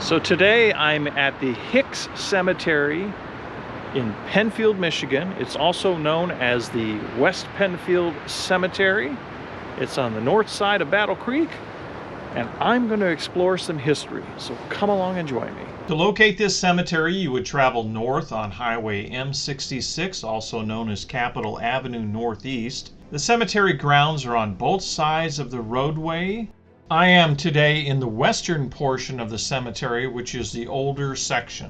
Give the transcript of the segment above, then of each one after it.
So today I'm at the Hicks Cemetery in Pennfield, Michigan. It's also known as the West Pennfield Cemetery. It's on the north side of Battle Creek, and I'm going to explore some history. So come along and join me. To locate this cemetery, you would travel north on Highway M66, also known as Capitol Avenue Northeast. The cemetery grounds are on both sides of the roadway. I am today in the western portion of the cemetery, which is the older section.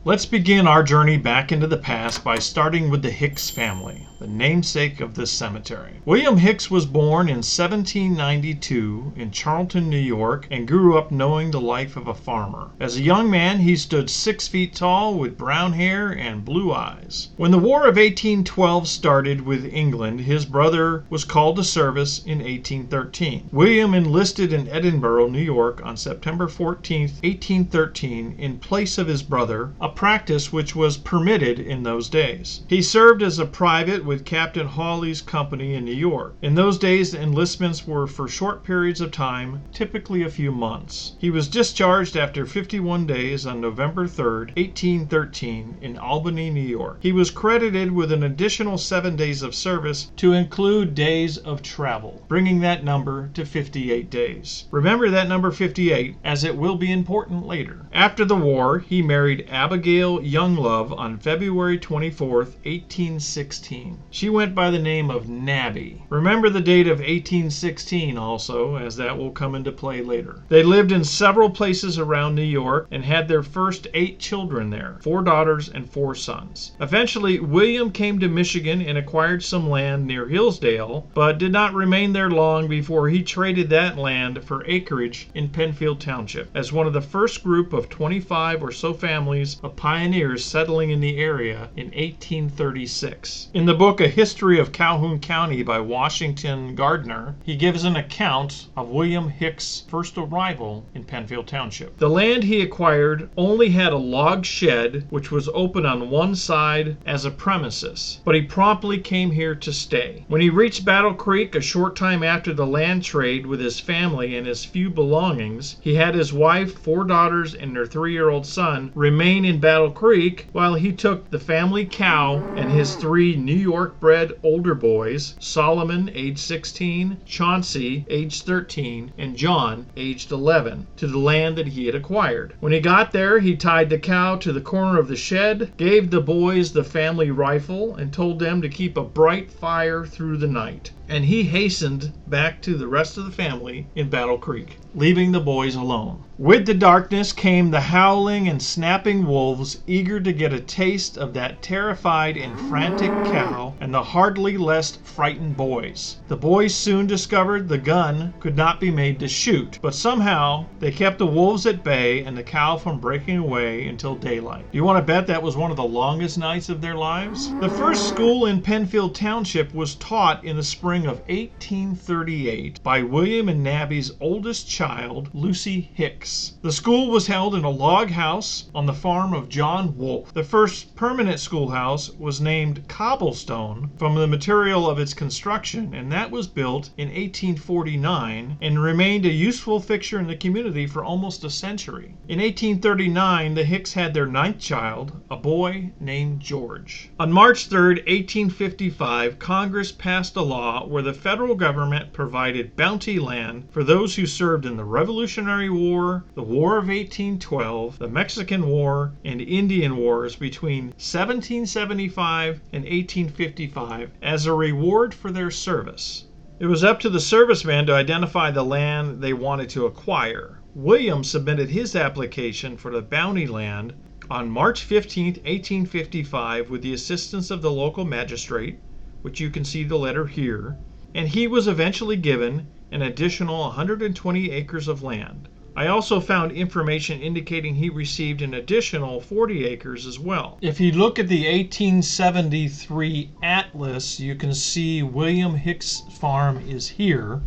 Let's begin our journey back into the past by starting with the Hicks family, the namesake of this cemetery. William Hicks was born in 1792 in Charlton, New York, and grew up knowing the life of a farmer. As a young man, he stood 6 feet tall with brown hair and blue eyes. When the War of 1812 started with England, his brother was called to service in 1813. William enlisted in Edinburgh, New York on September 14, 1813, in place of his brother, a practice which was permitted in those days. He served as a private with Captain Hawley's company in New York. In those days, the enlistments were for short periods of time, typically a few months. He was discharged after 51 days on November 3, 1813, in Albany, New York. He was credited with an additional 7 days of service to include days of travel, bringing that number to 58 days. Remember that number 58, as it will be important later. After the war, he married Abigail Younglove on February 24, 1816. She went by the name of Nabby. Remember the date of 1816 also, as that will come into play later. They lived in several places around New York and had their first 8 children there, 4 daughters and 4 sons. Eventually, William came to Michigan and acquired some land near Hillsdale, but did not remain there long before he traded that land for acreage in Pennfield Township as one of the first group of 25 or so families of pioneers settling in the area in 1836. In the book A History of Calhoun County by Washington Gardner, he gives an account of William Hicks' first arrival in Pennfield Township. The land he acquired only had a log shed which was open on one side as a premises, but he promptly came here to stay. When he reached Battle Creek a short time after the land trade with his family and his few belongings, he had his wife, 4 daughters, and their 3-year-old son remain in Battle Creek while he took the family cow and his 3 New York bred older boys, Solomon, age 16, Chauncey, age 13, and John, aged 11, to the land that he had acquired. When he got there, he tied the cow to the corner of the shed, gave the boys the family rifle, and told them to keep a bright fire through the night. And he hastened back to the rest of the family in Battle Creek, leaving the boys alone. With the darkness came the howling and snapping wolves, eager to get a taste of that terrified and frantic cow and the hardly less frightened boys. The boys soon discovered the gun could not be made to shoot, but somehow they kept the wolves at bay and the cow from breaking away until daylight. You want to bet that was one of the longest nights of their lives? The first school in Pennfield Township was taught in the spring of 1838 by William and Nabby's oldest child, Lucy Hicks. The school was held in a log house on the farm of John Wolfe. The first permanent schoolhouse was named Cobblestone from the material of its construction, and that was built in 1849 and remained a useful fixture in the community for almost a century. In 1839, the Hicks had their 9th child, a boy named George. On March 3, 1855, Congress passed a law where the federal government provided bounty land for those who served in the Revolutionary War, the War of 1812, the Mexican War, and Indian Wars between 1775 and 1855 as a reward for their service. It was up to the servicemen to identify the land they wanted to acquire. William submitted his application for the bounty land on March 15, 1855, with the assistance of the local magistrate, which you can see the letter here, and he was eventually given an additional 120 acres of land. I also found information indicating he received an additional 40 acres as well. If you look at the 1873 atlas, you can see William Hicks' farm is here.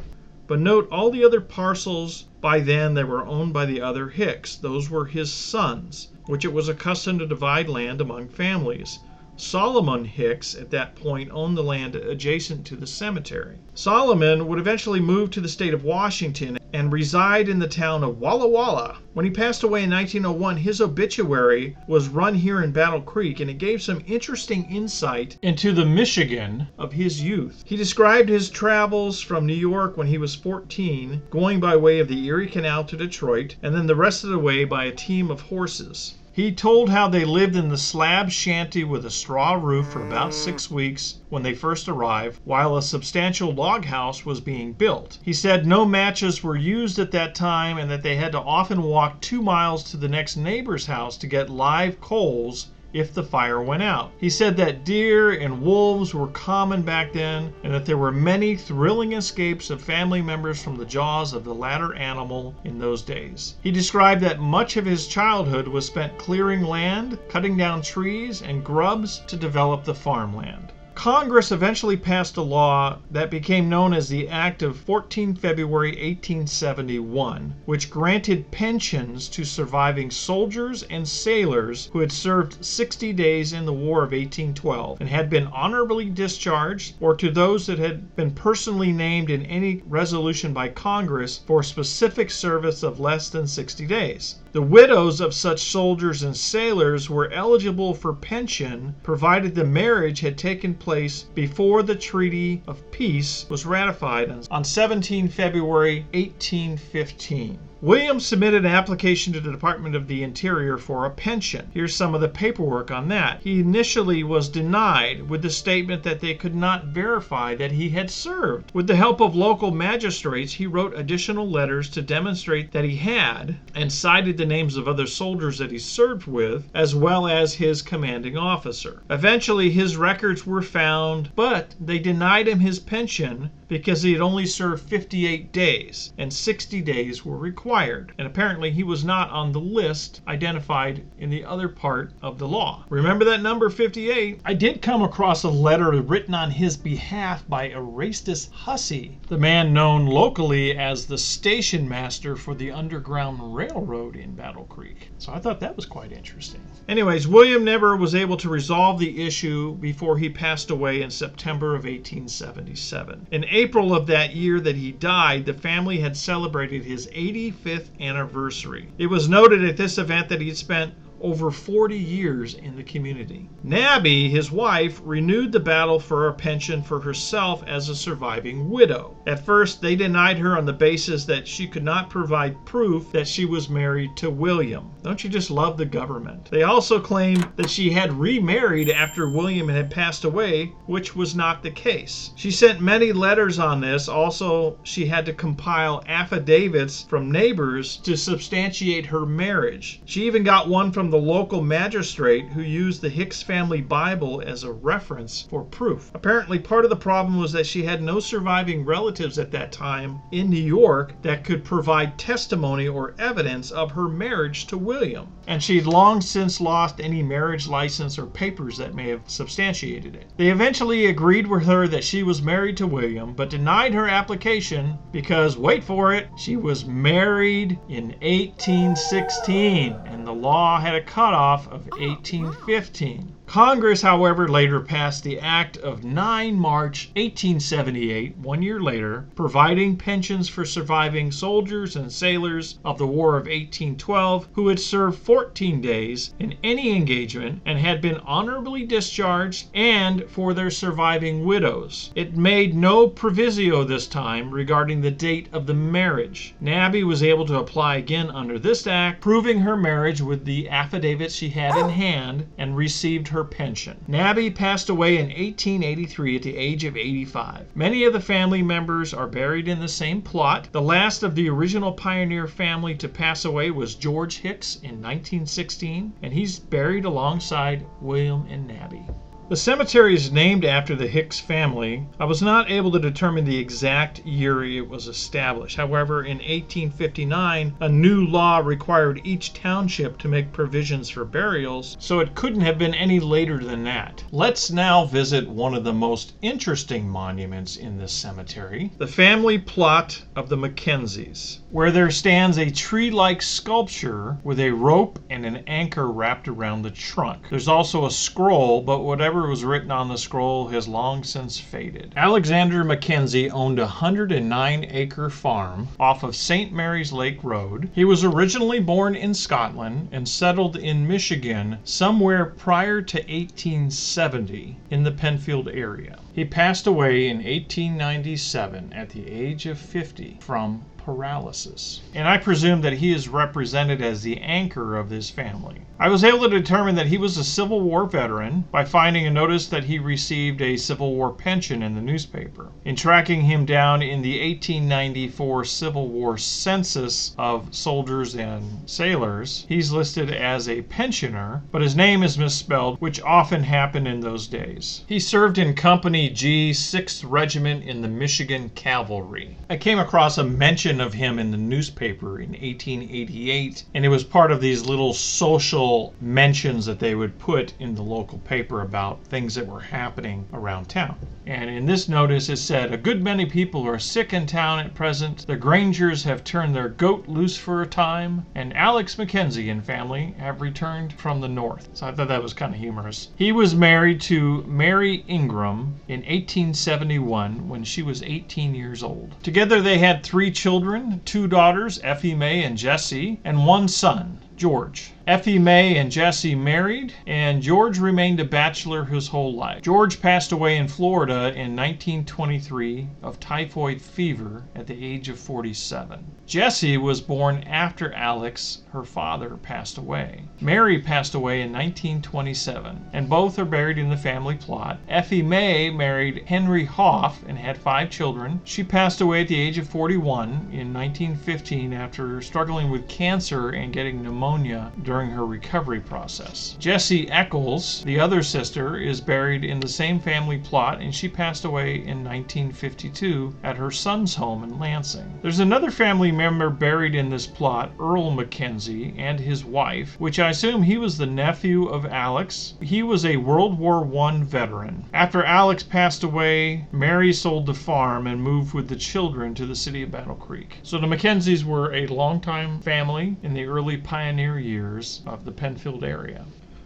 But note all the other parcels by then that were owned by the other Hicks. Those were his sons, which it was a custom to divide land among families. Solomon Hicks at that point owned the land adjacent to the cemetery. Solomon would eventually move to the state of Washington and reside in the town of Walla Walla. When he passed away in 1901, his obituary was run here in Battle Creek, and it gave some interesting insight into the Michigan of his youth. He described his travels from New York when he was 14, going by way of the Erie Canal to Detroit, and then the rest of the way by a team of horses. He told how they lived in the slab shanty with a straw roof for about 6 weeks when they first arrived, while a substantial log house was being built. He said no matches were used at that time and that they had to often walk 2 miles to the next neighbor's house to get live coals if the fire went out. He said that deer and wolves were common back then, and that there were many thrilling escapes of family members from the jaws of the latter animal in those days. He described that much of his childhood was spent clearing land, cutting down trees and grubs to develop the farmland. Congress eventually passed a law that became known as the Act of 14 February 1871, which granted pensions to surviving soldiers and sailors who had served 60 days in the War of 1812 and had been honorably discharged, or to those that had been personally named in any resolution by Congress for specific service of less than 60 days. The widows of such soldiers and sailors were eligible for pension provided the marriage had taken place before the Treaty of Peace was ratified on 17 February 1815. William submitted an application to the Department of the Interior for a pension. Here's some of the paperwork on that. He initially was denied with the statement that they could not verify that he had served. With the help of local magistrates, he wrote additional letters to demonstrate that he had, and cited the names of other soldiers that he served with, as well as his commanding officer. Eventually, his records were found, but they denied him his pension because he had only served 58 days, and 60 days were required. And apparently he was not on the list identified in the other part of the law. Remember that number 58? I did come across a letter written on his behalf by Erastus Hussey, the man known locally as the station master for the Underground Railroad in Battle Creek. So I thought that was quite interesting. Anyways, William never was able to resolve the issue before he passed away in September of 1877. In April of that year that he died, the family had celebrated his 85th anniversary. It was noted at this event that he had spent over 40 years in the community. Nabby, his wife, renewed the battle for a pension for herself as a surviving widow. At first, they denied her on the basis that she could not provide proof that she was married to William. Don't you just love the government? They also claimed that she had remarried after William had passed away, which was not the case. She sent many letters on this. Also, she had to compile affidavits from neighbors to substantiate her marriage. She even got one from the local magistrate who used the Hicks family Bible as a reference for proof. Apparently, part of the problem was that she had no surviving relatives at that time in New York that could provide testimony or evidence of her marriage to William. And she'd long since lost any marriage license or papers that may have substantiated it. They eventually agreed with her that she was married to William, but denied her application because, wait for it, she was married in 1816, and the law had a cutoff of 1815. Congress, however, later passed the Act of 9 March 1878, 1 year later, providing pensions for surviving soldiers and sailors of the War of 1812 who had served 14 days in any engagement and had been honorably discharged, and for their surviving widows. It made no proviso this time regarding the date of the marriage. Nabby was able to apply again under this act, proving her marriage with the affidavit she had in hand, and received her pension. Nabby passed away in 1883 at the age of 85. Many of the family members are buried in the same plot. The last of the original pioneer family to pass away was George Hicks in 1916, and he's buried alongside William and Nabby. The cemetery is named after the Hicks family. I was not able to determine the exact year it was established. However, in 1859, a new law required each township to make provisions for burials, so it couldn't have been any later than that. Let's now visit one of the most interesting monuments in this cemetery, the family plot of the Mackenzies, where there stands a tree-like sculpture with a rope and an anchor wrapped around the trunk. There's also a scroll, but whatever whatever was written on the scroll has long since faded. Alexander Mackenzie owned a 109-acre farm off of St. Mary's Lake Road. He was originally born in Scotland and settled in Michigan somewhere prior to 1870 in the Pennfield area. He passed away in 1897 at the age of 50 from paralysis. And I presume that he is represented as the anchor of this family. I was able to determine that he was a Civil War veteran by finding a notice that he received a Civil War pension in the newspaper. In tracking him down in the 1894 Civil War census of soldiers and sailors, he's listed as a pensioner, but his name is misspelled, which often happened in those days. He served in Company G, 6th Regiment in the Michigan Cavalry. I came across a mention of him in the newspaper in 1888, and it was part of these little social mentions that they would put in the local paper about things that were happening around town. And in this notice it said, "A good many people are sick in town at present. The Grangers have turned their goat loose for a time, and Alex Mackenzie and family have returned from the north." So I thought that was kind of humorous. He was married to Mary Ingram in 1871 when she was 18 years old. Together they had 3 children, 2 daughters, Effie Mae and Jessie, and 1 son, George. Effie Mae and Jessie married, and George remained a bachelor his whole life. George passed away in Florida in 1923 of typhoid fever at the age of 47. Jessie was born after Alex, her father, passed away. Mary passed away in 1927, and both are buried in the family plot. Effie Mae married Henry Hoff and had 5 children. She passed away at the age of 41 in 1915 after struggling with cancer and getting pneumonia during her recovery process. Jessie Eccles, the other sister, is buried in the same family plot, and she passed away in 1952 at her son's home in Lansing. There's another family member buried in this plot, Earl Mackenzie, and his wife, which I assume he was the nephew of Alex. He was a World War I veteran. After Alex passed away, Mary sold the farm and moved with the children to the city of Battle Creek. So the Mackenzies were a longtime family in the early pioneer years of the Pennfield area.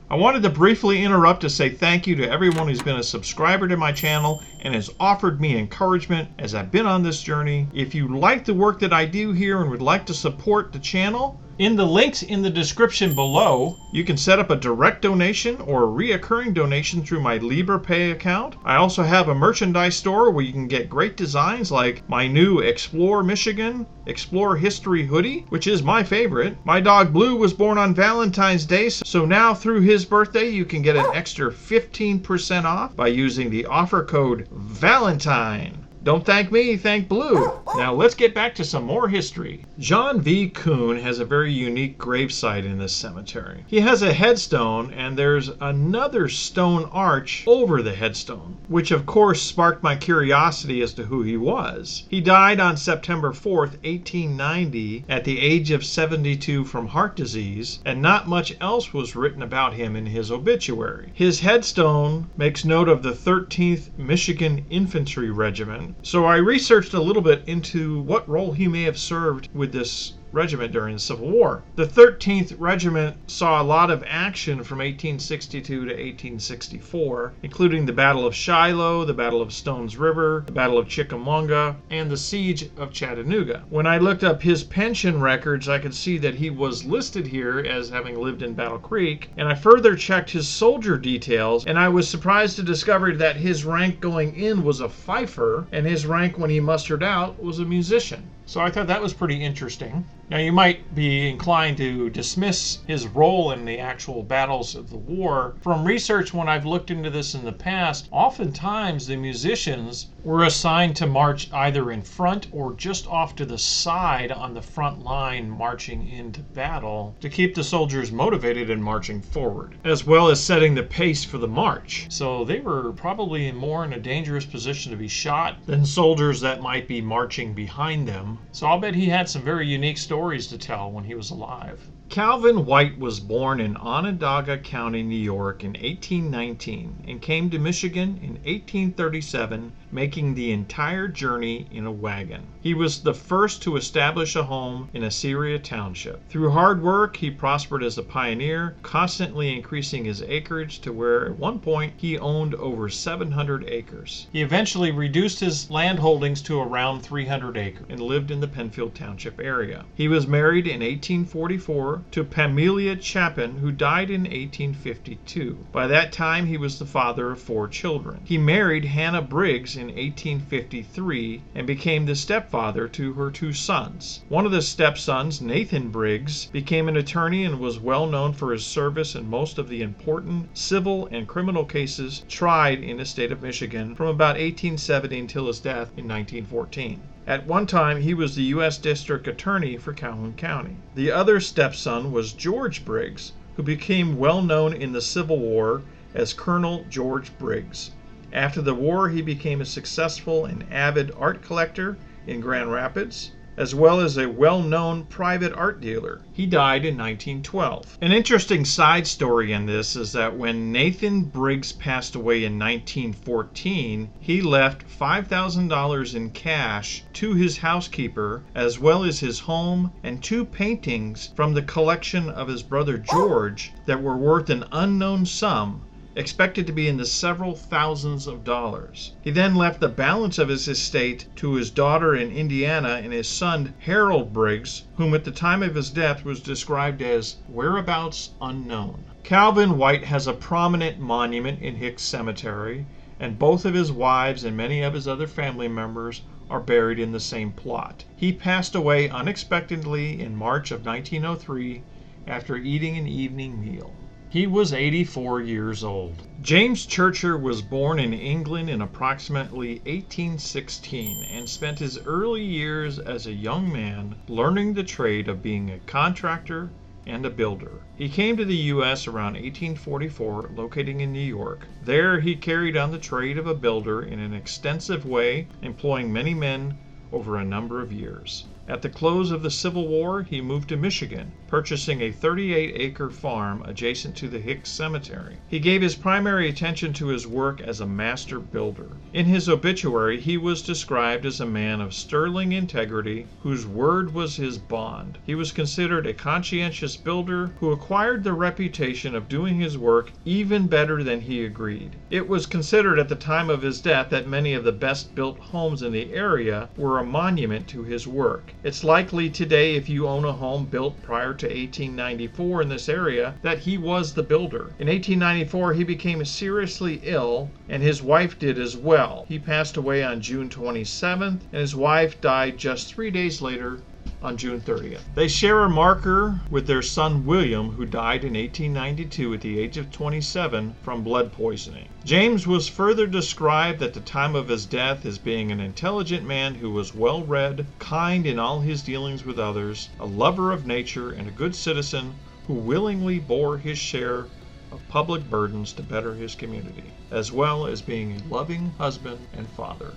I wanted to briefly interrupt to say thank you to everyone who's been a subscriber to my channel and has offered me encouragement as I've been on this journey. If you like the work that I do here and would like to support the channel, in the links in the description below, you can set up a direct donation or a reoccurring donation through my LibrePay account. I also have a merchandise store where you can get great designs like my new Explore Michigan, Explore History hoodie, which is my favorite. My dog Blue was born on Valentine's Day, so now through his birthday you can get an extra 15% off by using the offer code VALENTINE. Don't thank me, thank Blue. Now let's get back to some more history. John V. Kuhn has a very unique gravesite in this cemetery. He has a headstone, and there's another stone arch over the headstone, which of course sparked my curiosity as to who he was. He died on September 4th, 1890 at the age of 72 from heart disease, and not much else was written about him in his obituary. His headstone makes note of the 13th Michigan Infantry Regiment. So I researched a little bit into what role he may have served with this regiment during the Civil War. The 13th Regiment saw a lot of action from 1862 to 1864, including the Battle of Shiloh, the Battle of Stones River, the Battle of Chickamauga, and the Siege of Chattanooga. When I looked up his pension records, I could see that he was listed here as having lived in Battle Creek, and I further checked his soldier details, and I was surprised to discover that his rank going in was a fifer, and his rank when he mustered out was a musician. So I thought that was pretty interesting. Now you might be inclined to dismiss his role in the actual battles of the war. From research when I've looked into this in the past, oftentimes the musicians were assigned to march either in front or just off to the side on the front line marching into battle to keep the soldiers motivated and marching forward, as well as setting the pace for the march. So they were probably more in a dangerous position to be shot than soldiers that might be marching behind them. So I'll bet he had some very unique stories to tell when he was alive. Calvin White was born in Onondaga County, New York in 1819 and came to Michigan in 1837, making the entire journey in a wagon. He was the first to establish a home in Assyria Township. Through hard work, he prospered as a pioneer, constantly increasing his acreage to where at one point he owned over 700 acres. He eventually reduced his land holdings to around 300 acres and lived in the Pennfield Township area. He was married in 1844 to Pamelia Chapin, who died in 1852. By that time, he was the father of 4 children. He married Hannah Briggs in 1853 and became the stepfather to her 2 sons. One of the stepsons, Nathan Briggs, became an attorney and was well known for his service in most of the important civil and criminal cases tried in the state of Michigan from about 1870 until his death in 1914. At one time, he was the U.S. District Attorney for Calhoun County. The other stepson was George Briggs, who became well known in the Civil War as Colonel George Briggs. After the war, he became a successful and avid art collector in Grand Rapids, as well as a well-known private art dealer. He died in 1912. An interesting side story in this is that when Nathan Briggs passed away in 1914, he left $5,000 in cash to his housekeeper, as well as his home and 2 paintings from the collection of his brother George that were worth an unknown sum, expected to be in the several thousands of dollars. He then left the balance of his estate to his daughter in Indiana and his son Harold Briggs, whom at the time of his death was described as whereabouts unknown. Calvin White has a prominent monument in Hicks Cemetery, and both of his wives and many of his other family members are buried in the same plot. He passed away unexpectedly in March of 1903 after eating an evening meal. He was 84 years old. James Churchill was born in England in approximately 1816 and spent his early years as a young man learning the trade of being a contractor and a builder. He came to the U.S. around 1844, locating in New York. There he carried on the trade of a builder in an extensive way, employing many men over a number of years. At the close of the Civil War, he moved to Michigan, purchasing a 38-acre farm adjacent to the Hicks Cemetery. He gave his primary attention to his work as a master builder. In his obituary, he was described as a man of sterling integrity, whose word was his bond. He was considered a conscientious builder who acquired the reputation of doing his work even better than he agreed. It was considered at the time of his death that many of the best-built homes in the area were a monument to his work. It's likely today, if you own a home built prior to 1894 in this area, that he was the builder. In 1894, he became seriously ill, and his wife did as well. He passed away on June 27th, and his wife died just 3 days later on June 30th. They share a marker with their son William, who died in 1892 at the age of 27 from blood poisoning. James was further described at the time of his death as being an intelligent man who was well-read, kind in all his dealings with others, a lover of nature, and a good citizen who willingly bore his share of public burdens to better his community, as well as being a loving husband and father.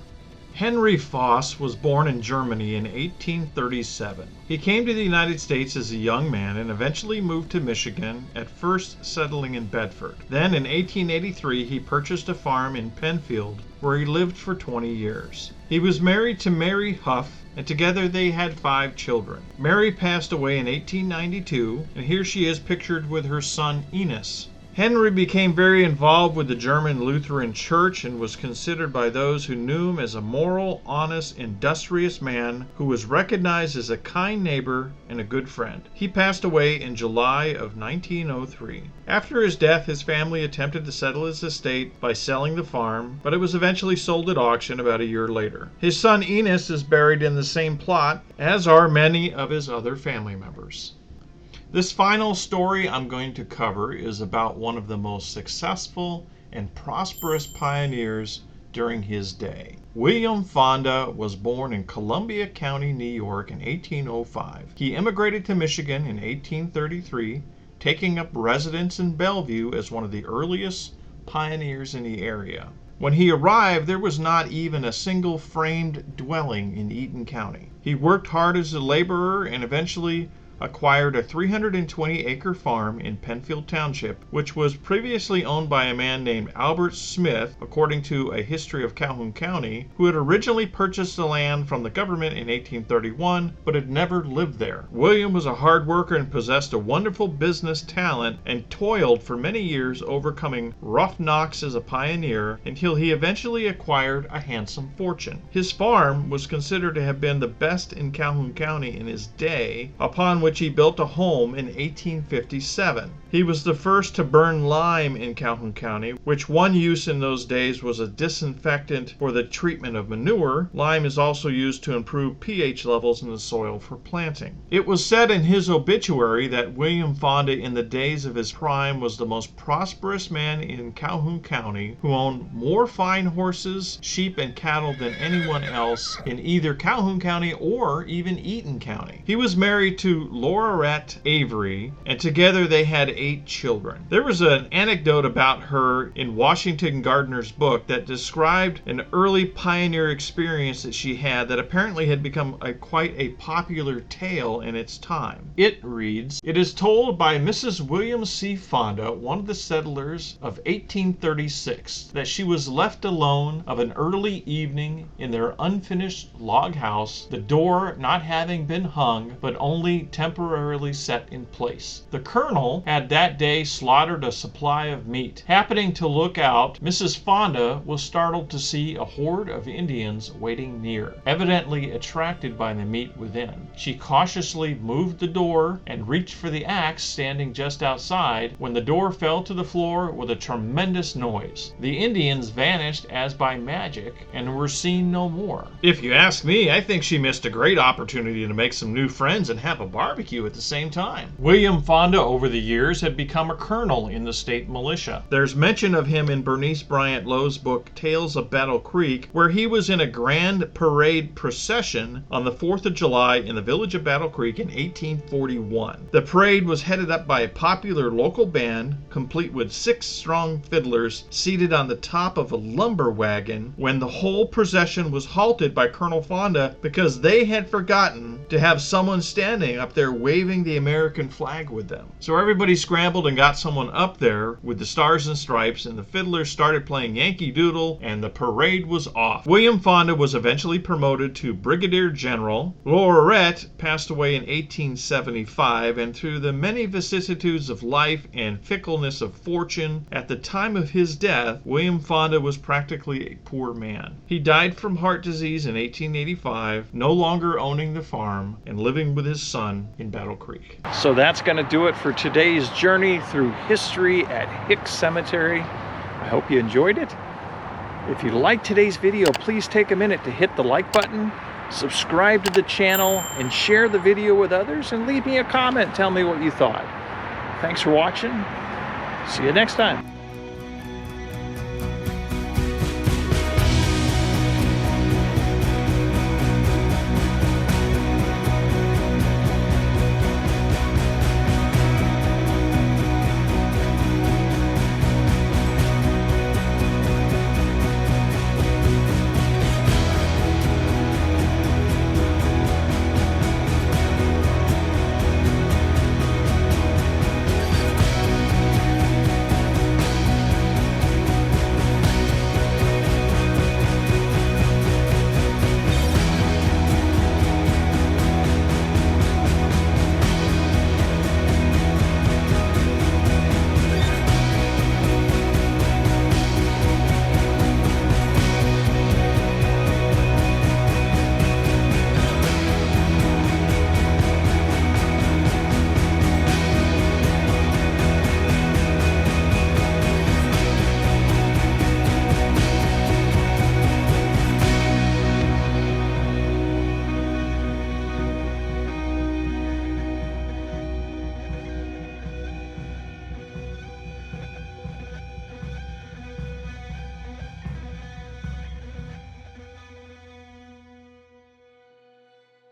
Henry Foss was born in Germany in 1837. He came to the United States as a young man and eventually moved to Michigan, at first settling in Bedford. Then in 1883 he purchased a farm in Pennfield where he lived for 20 years. He was married to Mary Huff, and together they had 5 children. Mary passed away in 1892, and here she is pictured with her son Enos. Henry became very involved with the German Lutheran Church and was considered by those who knew him as a moral, honest, industrious man who was recognized as a kind neighbor and a good friend. He passed away in July of 1903. After his death, his family attempted to settle his estate by selling the farm, but it was eventually sold at auction about a year later. His son Enos is buried in the same plot, as are many of his other family members. This final story I'm going to cover is about one of the most successful and prosperous pioneers during his day. William Fonda was born in Columbia County, New York in 1805. He immigrated to Michigan in 1833, taking up residence in Bellevue as one of the earliest pioneers in the area. When he arrived, there was not even a single framed dwelling in Eaton County. He worked hard as a laborer and eventually acquired a 320-acre farm in Pennfield Township, which was previously owned by a man named Albert Smith, according to A History of Calhoun County, who had originally purchased the land from the government in 1831, but had never lived there. William was a hard worker and possessed a wonderful business talent and toiled for many years overcoming rough knocks as a pioneer until he eventually acquired a handsome fortune. His farm was considered to have been the best in Calhoun County in his day, upon which he built a home in 1857. He was the first to burn lime in Calhoun County, which one use in those days was a disinfectant for the treatment of manure. Lime is also used to improve pH levels in the soil for planting. It was said in his obituary that William Fonda in the days of his prime was the most prosperous man in Calhoun County, who owned more fine horses, sheep, and cattle than anyone else in either Calhoun County or even Eaton County. He was married to Lauraette Avery, and together they had 8 children. There was an anecdote about her in Washington Gardner's book that described an early pioneer experience that she had that apparently had become quite a popular tale in its time. It reads, "It is told by Mrs. William C. Fonda, one of the settlers of 1836, that she was left alone of an early evening in their unfinished log house, the door not having been hung, but only temporarily set in place. The colonel had that day slaughtered a supply of meat. Happening to look out, Mrs. Fonda was startled to see a horde of Indians waiting near, evidently attracted by the meat within. She cautiously moved the door and reached for the axe standing just outside, when the door fell to the floor with a tremendous noise. The Indians vanished as by magic and were seen no more." If you ask me, I think she missed a great opportunity to make some new friends and have a barbecue at the same time. William Fonda over the years had become a colonel in the state militia. There's mention of him in Bernice Bryant Lowe's book Tales of Battle Creek, where he was in a grand parade procession on the 4th of July in the village of Battle Creek in 1841. The parade was headed up by a popular local band, complete with 6 strong fiddlers seated on the top of a lumber wagon, when the whole procession was halted by Colonel Fonda because they had forgotten to have someone standing up there waving the American flag with them. So everybody scrambled and got someone up there with the stars and stripes, and the fiddlers started playing Yankee Doodle, and the parade was off. William Fonda was eventually promoted to Brigadier General. Lauraette passed away in 1875, and through the many vicissitudes of life and fickleness of fortune, at the time of his death, William Fonda was practically a poor man. He died from heart disease in 1885, no longer owning the farm and living with his son in Battle Creek. So that's going to do it for today's journey through history at Hicks Cemetery. I hope you enjoyed it. If you liked today's video, please take a minute to hit the like button, subscribe to the channel, and share the video with others, and leave me a comment. Tell me what you thought. Thanks for watching. See you next time.